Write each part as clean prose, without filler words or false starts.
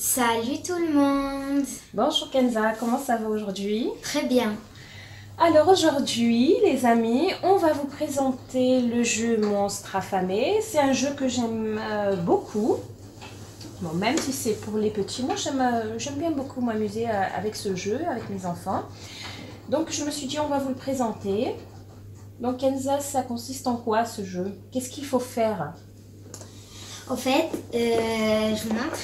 Salut tout le monde. Bonjour Kenza, comment ça va aujourd'hui? Très bien. Alors aujourd'hui les amis, on va vous présenter le jeu Monstre affamé. C'est un jeu que j'aime beaucoup. Bon, même si c'est pour les petits, moi j'aime bien beaucoup m'amuser avec ce jeu, avec mes enfants. Donc je me suis dit on va vous le présenter. Donc Kenza, ça consiste en quoi ce jeu? Qu'est-ce qu'il faut faire? En fait, je vous montre.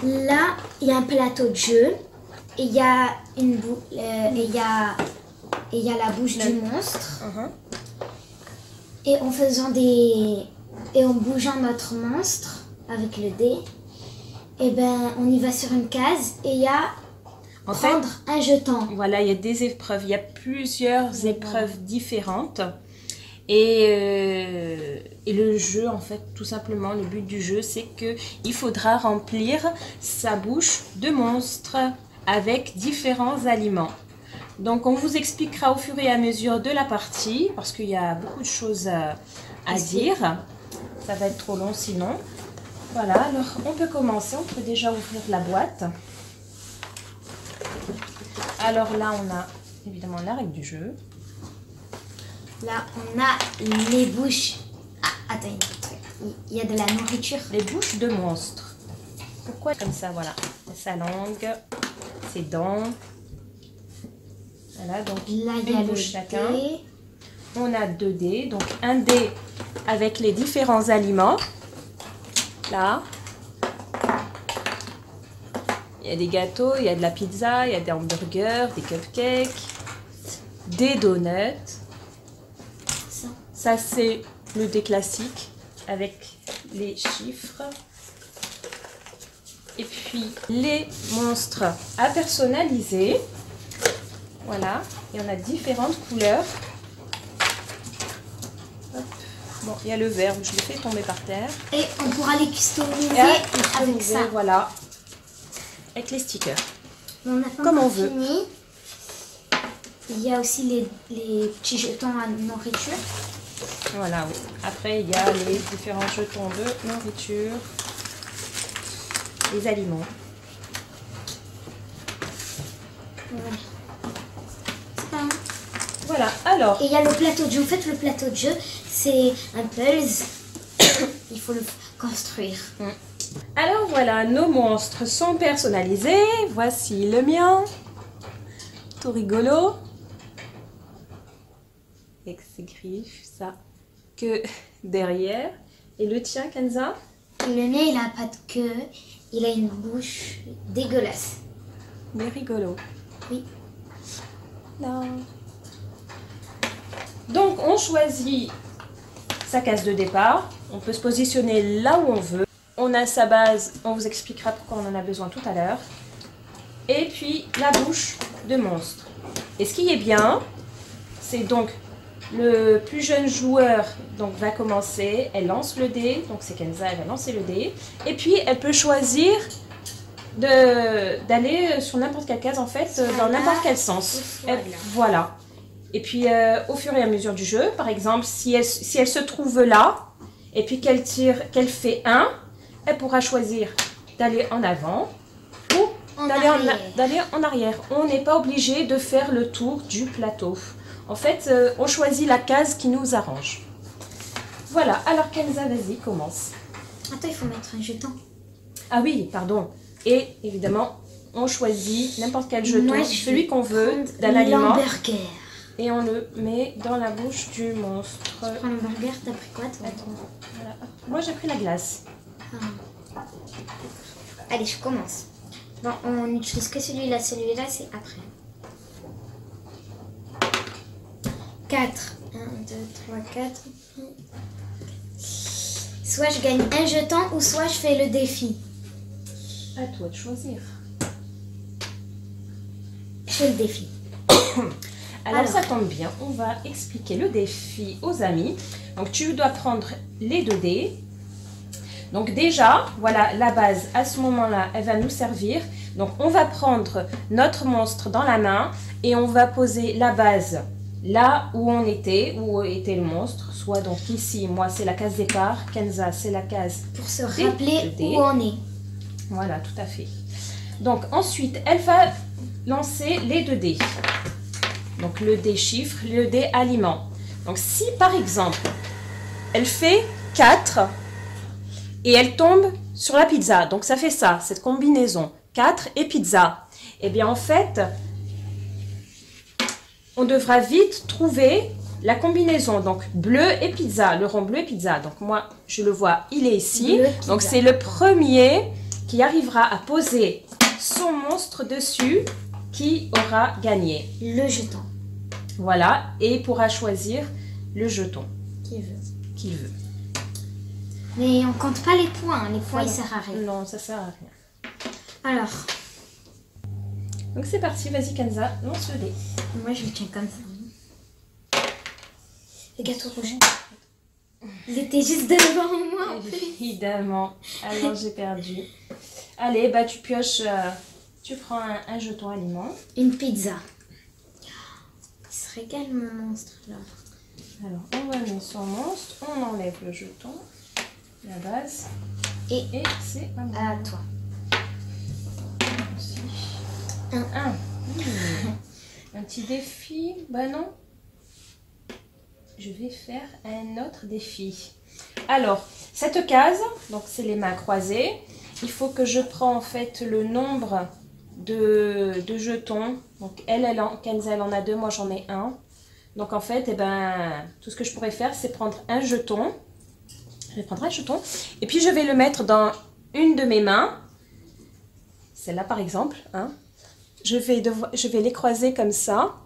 Là, il y a un plateau de jeu et il y a il y a la bouche du monstre. Et en faisant et en bougeant notre monstre avec le dé, et ben on y va sur une case et il y a prendre un jeton. Voilà, il y a des épreuves, il y a plusieurs épreuves différentes. Et le jeu, en fait, tout simplement, le but du jeu, c'est qu'il faudra remplir sa bouche de monstre avec différents aliments. Donc, on vous expliquera au fur et à mesure de la partie, parce qu'il y a beaucoup de choses à dire. Ça va être trop long sinon. Voilà, alors on peut commencer, on peut déjà ouvrir la boîte. Alors là, on a évidemment la règle du jeu. Là, on a les bouches. Ah, attends, il y a de la nourriture. Les bouches de monstre. Pourquoi comme ça? Voilà. Sa langue, ses dents. Voilà, donc là, il y a une bouche chacun. On a 2 dés. Donc un dé avec les différents aliments. Là. Il y a des gâteaux, il y a de la pizza, il y a des hamburgers, des cupcakes, des donuts. Ça, c'est le dé classique avec les chiffres. Et puis, les monstres à personnaliser. Voilà. Et on a différentes couleurs. Hop. Bon, il y a le vert où je l'ai fait tomber par terre. Et on pourra les customiser avec ça. Voilà. Avec les stickers. On a pas comme on fini. veut. Il y a aussi les petits jetons à nourriture. Voilà, oui. Après, il y a les différents jetons de nourriture, les aliments. Voilà. Voilà, alors. Et il y a le plateau de jeu. En fait, le plateau de jeu, c'est un puzzle. Il faut le construire. Alors voilà, nos monstres sont personnalisés. Voici le mien. Tout rigolo. Avec ses griffes, ça. Que derrière. Et le tien, Kenza? Le mien, il a pas de queue. Il a une bouche dégueulasse. Mais rigolo. Oui. Non. Donc, on choisit sa case de départ. On peut se positionner là où on veut. On a sa base. On vous expliquera pourquoi on en a besoin tout à l'heure. Et puis, la bouche de monstre. Et ce qui est bien, c'est donc le plus jeune joueur donc, va commencer. Elle lance le dé. Donc, c'est Kenza, elle va lancer le dé. Et puis, elle peut choisir d'aller sur n'importe quelle case, en fait, dans n'importe quel sens. Voilà. Et puis, au fur et à mesure du jeu, par exemple, si elle se trouve là, et puis qu'elle fait 1, elle pourra choisir d'aller en avant ou d'aller en arrière. On n'est pas obligé de faire le tour du plateau. En fait, on choisit la case qui nous arrange. Voilà. Alors, Kenza, vas-y, commence. Attends, il faut mettre un jeton. Ah oui, pardon. Et évidemment, on choisit n'importe quel jeton, moi, celui qu'on veut, d'un aliment. L'hamburger. Et on le met dans la bouche du monstre. Tu prends l'hamburger, t'as pris quoi toi? Voilà. Moi, j'ai pris la glace. Allez, je commence. Bon, on n'utilise que celui-là. Celui-là, c'est après. 4. 1, 2, 3, 4. Soit je gagne un jeton ou soit je fais le défi. À toi de choisir. Je fais le défi. Alors, ça tombe bien, on va expliquer le défi aux amis. Donc, tu dois prendre les 2 dés. Donc, déjà, voilà la base. À ce moment-là, elle va nous servir. Donc, on va prendre notre monstre dans la main et on va poser la base là où était le monstre. Soit donc ici, moi, c'est la case départ. Kenza, c'est la case pour se rappeler où on est. Voilà, tout à fait. Donc ensuite, elle va lancer les 2 dés. Donc le dé chiffre, le dé aliment. Donc si par exemple, elle fait 4 et elle tombe sur la pizza. Donc ça fait ça, cette combinaison. 4 et pizza. Eh bien en fait, on devra vite trouver la combinaison. Donc bleu et pizza, le rond bleu et pizza. Donc moi, je le vois, il est ici. Donc c'est le premier qui arrivera à poser son monstre dessus qui aura gagné. Le jeton. Voilà, et pourra choisir le jeton Qu'il veut. Mais on compte pas les points. Les points, Voilà. ils servent à rien. Non, ça sert à rien. Alors, Donc c'est parti, vas-y Kenza, lance le dé. moi, je le tiens comme ça. Le gâteau rouge. Il était juste devant moi. Évidemment. Alors j'ai perdu. Allez, bah tu pioches, tu prends un jeton aliment. Une pizza. Il se régale, mon monstre, là. Alors on va mettre son monstre, on enlève le jeton, la base, Et c'est à moi. à toi. Aussi. Un. Un petit défi, bah non. Je vais faire un autre défi. Alors, cette case, donc c'est les mains croisées. Il faut que je prends en fait le nombre de jetons. Donc elle en a 2, moi j'en ai 1. Donc en fait, eh ben, tout ce que je pourrais faire, c'est prendre un jeton. Je vais prendre un jeton. Et puis je vais le mettre dans une de mes mains. Celle-là par exemple. Hein. Je vais les croiser comme ça.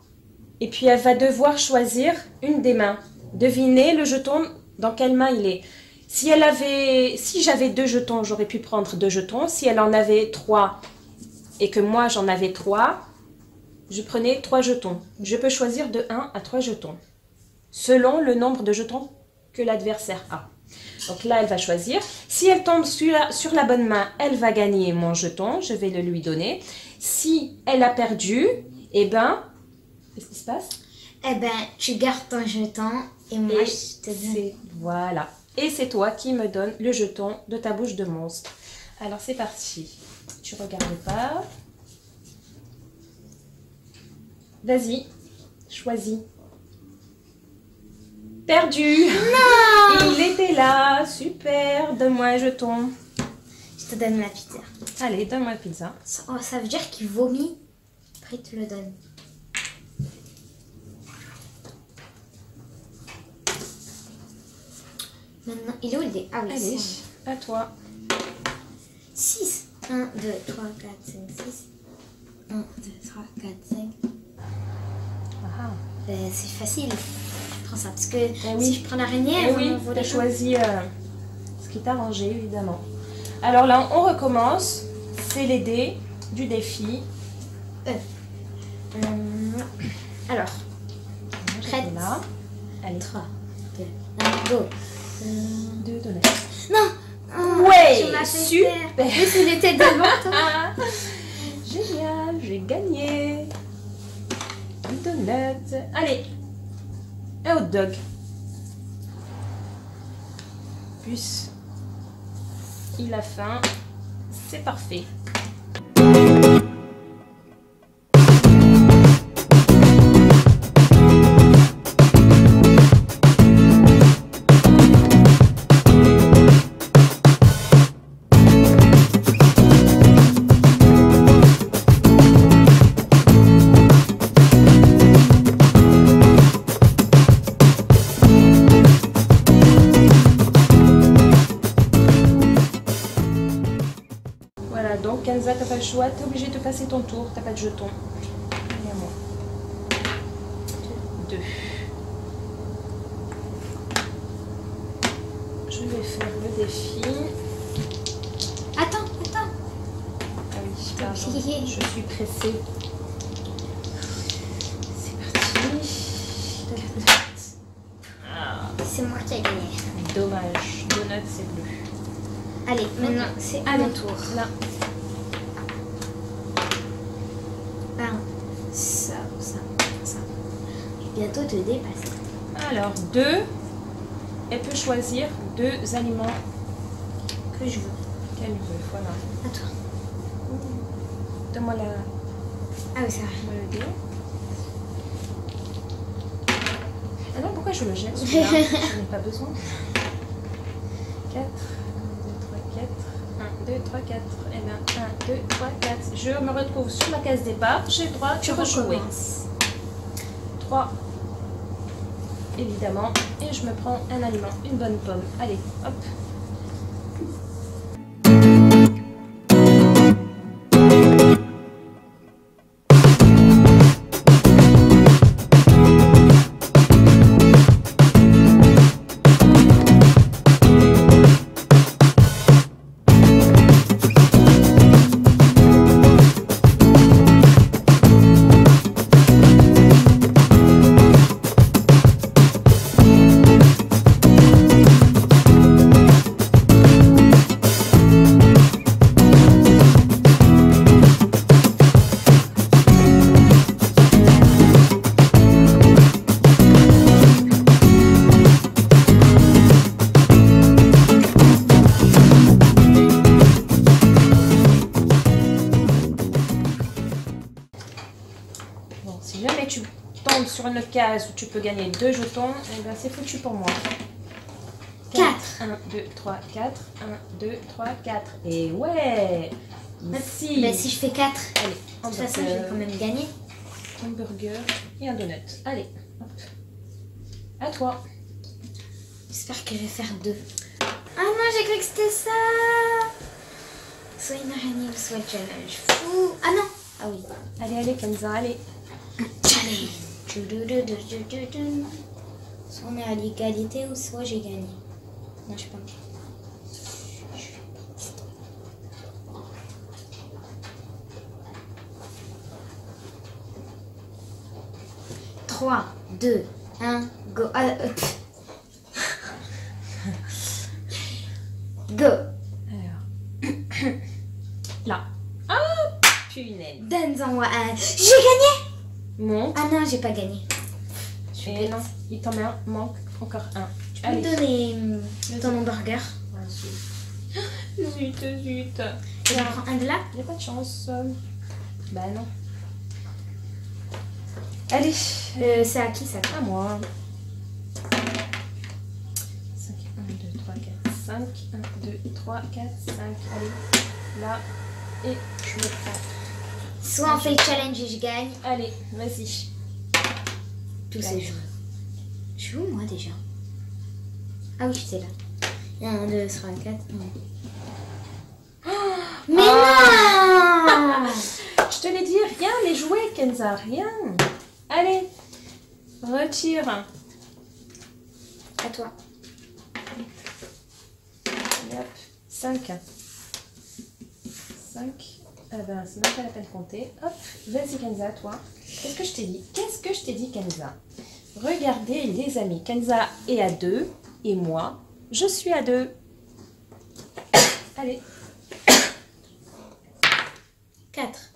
Et puis elle va devoir choisir une des mains. Devinez le jeton dans quelle main il est. Si j'avais 2 jetons, j'aurais pu prendre 2 jetons. Si elle en avait 3 et que moi j'en avais 3, je prenais 3 jetons. Je peux choisir de 1 à 3 jetons, selon le nombre de jetons que l'adversaire a. Donc là, elle va choisir. Si elle tombe sur la bonne main, elle va gagner mon jeton. Je vais le lui donner. Si elle a perdu, eh ben, qu'est-ce qui se passe? Eh ben, tu gardes ton jeton et moi, je te donne. Voilà. Et c'est toi qui me donnes le jeton de ta bouche de monstre. Alors, c'est parti. Tu regardes pas. Vas-y, choisis. Perdu. Non. Il était là. Super. Donne-moi un jeton. Je te donne la pizza. Allez, donne-moi la pizza. Ça veut dire qu'il vomit. Après, il te le donne. Maintenant, il est où le dé? Ah oui, Allez, c'est à toi. 6. 1, 2, 3, 4, 5, 6. 1, 2, 3, 4, 5. Ah. C'est facile. Je prends ça parce que oui. si je prends l'araignée, Eh elle va oui, me tu voler. as choisi ce qui t'a arrangé, évidemment. Alors là, on recommence. C'est les dés du défi. Alors, prête. Là. Allez, 3, 2, 1, go. 2 donuts. Non. Ouais, tu m'as fait super. peur. Mais s'il était devant toi. Génial, j'ai gagné. Une donut. Allez, un hot dog. Plus, il a faim. C'est parfait. Voilà, donc Kenza, t'as pas le choix, t'es obligé de passer ton tour, t'as pas de jeton. Allez, à moi. 2. Je vais faire le défi. Attends. Ah oui, pardon, je suis pressée. C'est parti. Ah, C'est moi qui ai gagné. dommage, donut c'est bleu. Allez, maintenant c'est à mon tour. Là. Ça. Je vais bientôt te dépasser. Alors, 2. Elle peut choisir 2 aliments Que je veux. Quel bœuf, voilà. À toi. Donne-moi la... Ah oui, ça va. le dé. Ah non, pourquoi je le jette celui-là? Je n'ai pas besoin. 4, 1, 2, 3, 4. 1, 2, 3, 4. Et bien, 1, 2, 3, 4. Je me retrouve sur la case départ. J'ai le droit de rejouer. 3. Évidemment. Et je me prends un aliment, une bonne pomme. Allez, hop. Si jamais tu tombes sur une case où tu peux gagner 2 jetons, eh ben c'est foutu pour moi. 4. 1, 2, 3, 4. 1, 2, 3, 4. Et ouais! Ici. Ben, si je fais 4, Allez, de toute façon, je vais quand même gagner. hamburger et un donut. Allez, hop. À toi. J'espère que je vais faire 2. Ah non, j'ai cru que c'était ça. Soit une araignée, soit le challenge. Fou. Ah non. Ah oui. Allez, allez, Kenza, allez. Challenge. Soit on est à l'égalité ou soit j'ai gagné. Non, je sais pas. 3, 2, 1, go. Go. Alors. Là. Ah, punaise. Donne-en moi un. J'ai gagné. Monte. Ah non, j'ai pas gagné. Et non, il t'en manque encore un. Tu peux me donner ton hamburger? Zut, zut. J'en prends un de là. Il n'y a pas de chance. Bah non. Allez. C'est à qui ça? À moi. 5, 1, 2, 3, 4, 5. 1, 2, 3, 4, 5. Allez. Là. Et je me prends. Soit on fait le challenge et je gagne. Allez, vas-y. Tous ces jeux. Je suis où moi déjà? Ah oui, j'étais là. 1, 2, 3, 4. Mais non. Je te l'ai dit, rien les jouets, Kenza, rien. Allez, retire. À toi. Hop, 5. 5. Ah ben, c'est même pas la peine de compter. Hop, vas-y Kenza, toi. Qu'est-ce que je t'ai dit? Qu'est-ce que je t'ai dit, Kenza? Regardez les amis, Kenza est à 2 et moi, je suis à 2. Allez. 4.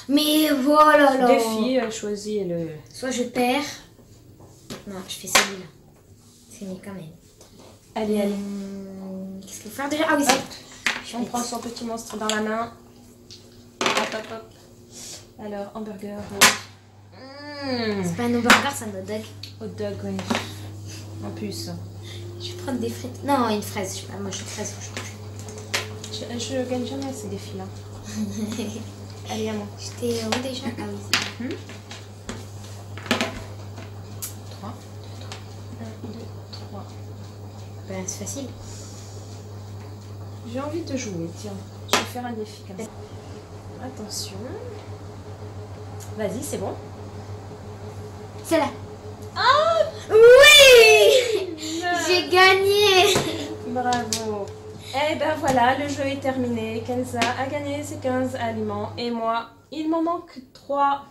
Mais voilà là. Défi, choisis le... Soit je perds. Non, je fais celui-là. C'est mieux quand même. Allez, allez. Qu'est-ce qu'il faut faire déjà? Ah oui, c'est... On prend son petit monstre dans la main. Hop, hop, hop. Alors, hamburger. C'est pas un hamburger, c'est un hot dog. Hot dog, oui. En plus. Je vais prendre des frites. Non, une fraise. Je sais pas, moi je suis fraise aujourd'hui. Je gagne jamais à ces défis-là. Allez, à moi. J'étais où déjà? Ah oui. 3. 1, 2, 3. Ben, c'est facile. J'ai envie de jouer, tiens. Je vais faire un défi comme ça. Attention. Vas-y, c'est bon. C'est là. Oh oui. J'ai gagné. Bravo. Et ben voilà, le jeu est terminé. Kenza a gagné ses 15 aliments. Et moi, il m'en manque 3.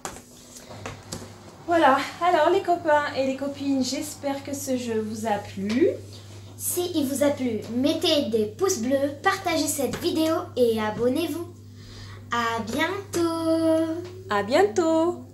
Voilà. Alors les copains et les copines, j'espère que ce jeu vous a plu. Si il vous a plu, mettez des pouces bleus, partagez cette vidéo et abonnez-vous. À bientôt. À bientôt.